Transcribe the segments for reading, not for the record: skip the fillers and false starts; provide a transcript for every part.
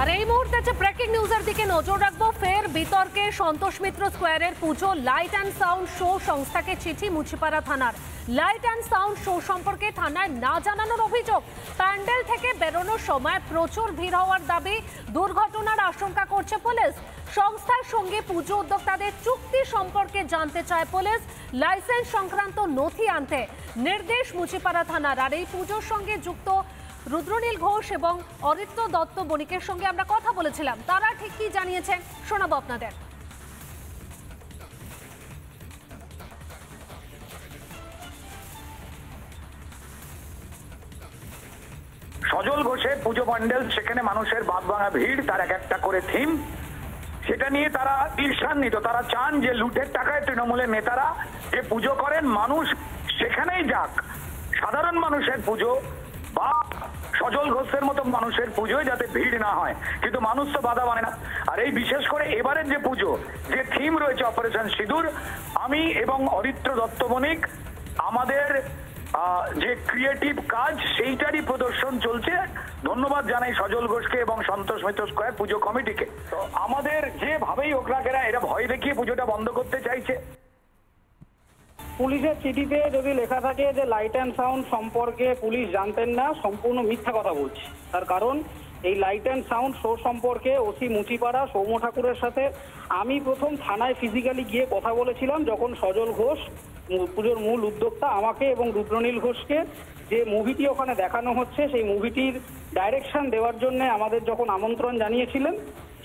আর এই মুহূর্তে যে ব্রেকিং নিউজের দিকে নজর রাখবো, ফের বিতর্কে সন্তোষ মিত্র স্কোয়ারের পুজো। লাইট অ্যান্ড সাউন্ড শো সংস্থাকে চিঠি মুচিপাড়া থানার। লাইট অ্যান্ড সাউন্ড শো সম্পর্কে থানায় না জানানোর অভিযোগ। প্যান্ডেল থেকে বেরোনোর সময় প্রচুর ভিড় হওয়ার দাবি। দুর্ঘটনার আশঙ্কা করছে পুলিশ। সংস্থার সঙ্গে পুজো উদ্যোক্তাদের চুক্তি সম্পর্কে জানতে চায় পুলিশ। লাইসেন্স সংক্রান্ত নথি আনতে নির্দেশ মুচিপাড়া থানার। আর এই পুজোর সঙ্গে যুক্ত রুদ্রনীল ঘোষ এবং অরিত্র দত্ত বণিকের সঙ্গে আমরা কথা বলেছিলাম। তারা ঠিক কি জানিয়েছেন শোনাবো আপনাদের। সজল ঘোষের পুজো প্যান্ডেল, সেখানে মানুষের বাদ ভাঙা ভিড়, তার এক একটা করে থিম, সেটা নিয়ে তারা ঈর্ষান্বিত। তারা চান যে লুটের টাকায় তৃণমূলের নেতারা যে পুজো করেন, মানুষ সেখানেই যাক। সাধারণ মানুষের পুজো বা সজল ঘোষের মতো মানুষের পুজোয় যাতে ভিড় না হয়, কিন্তু মানুষ তো বাধা মানে না। আর এই বিশেষ করে এবারের যে পুজো, যে থিম রয়েছে অপারেশন সিঁদুর, আমি এবং অরিত্র দত্ত বণিক আমাদের যে ক্রিয়েটিভ কাজ সেইটারই প্রদর্শন চলছে। ধন্যবাদ জানাই সজল ঘোষকে এবং সন্তোষ মিত্র স্কোয়ার পুজো কমিটিকে। তো আমাদের যেভাবেই হোক না কেন, এরা ভয় দেখিয়ে পুজোটা বন্ধ করতে চাইছে। পুলিশের চিঠিতে যদি লেখা থাকে যে লাইট অ্যান্ড সাউন্ড সম্পর্কে পুলিশ জানতেন না, সম্পূর্ণ মিথ্যা কথা বলছি। তার কারণ এই লাইট অ্যান্ড সাউন্ড শো সম্পর্কে ওসি মুচিপাড়া সৌম্য ঠাকুরের সাথে আমি প্রথম থানায় ফিজিক্যালি গিয়ে কথা বলেছিলাম, যখন সজল ঘোষ পুজোর মূল উদ্যোক্তা আমাকে এবং রুদ্রনীল ঘোষকে যে মুভিটি ওখানে দেখানো হচ্ছে সেই মুভিটির ডাইরেকশন দেওয়ার জন্য আমাদের যখন আমন্ত্রণ জানিয়েছিলেন,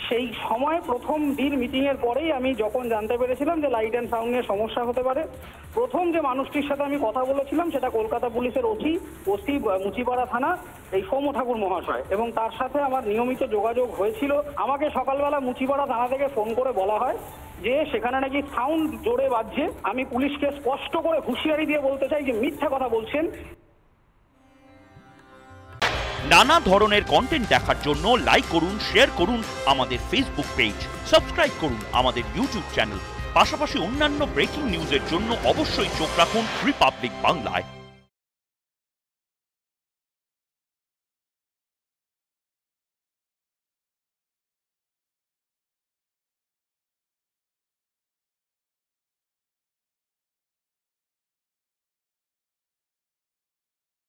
সেই সময় প্রথম দিন মিটিংয়ের পরেই আমি যখন জানতে পেরেছিলাম যে লাইট অ্যান্ড সাউন্ড নিয়ে সমস্যা হতে পারে, প্রথম যে মানুষটির সাথে আমি কথা বলেছিলাম সেটা কলকাতা পুলিশের ওসি মুচিপাড়া থানা এই সৌম্য ঠাকুর মহাশয়, এবং তার সাথে আমার নিয়মিত যোগাযোগ হয়েছিল। আমাকে সকালবেলা মুচিপাড়া থানা থেকে ফোন করে বলা হয় যে সেখানে নাকি সাউন্ড জোরে বাজছে। আমি পুলিশকে স্পষ্ট করে হুঁশিয়ারি দিয়ে বলতে চাই যে মিথ্যা কথা বলছেন। নানা ধরনের কন্টেন্ট দেখার জন্য লাইক করুন, শেয়ার করুন আমাদের ফেসবুক পেজ, সাবস্ক্রাইব করুন আমাদের ইউটিউব চ্যানেল। পাশাপাশি অন্যান্য ব্রেকিং নিউজের জন্য অবশ্যই চোখ রাখুন রিপাবলিক বাংলায়।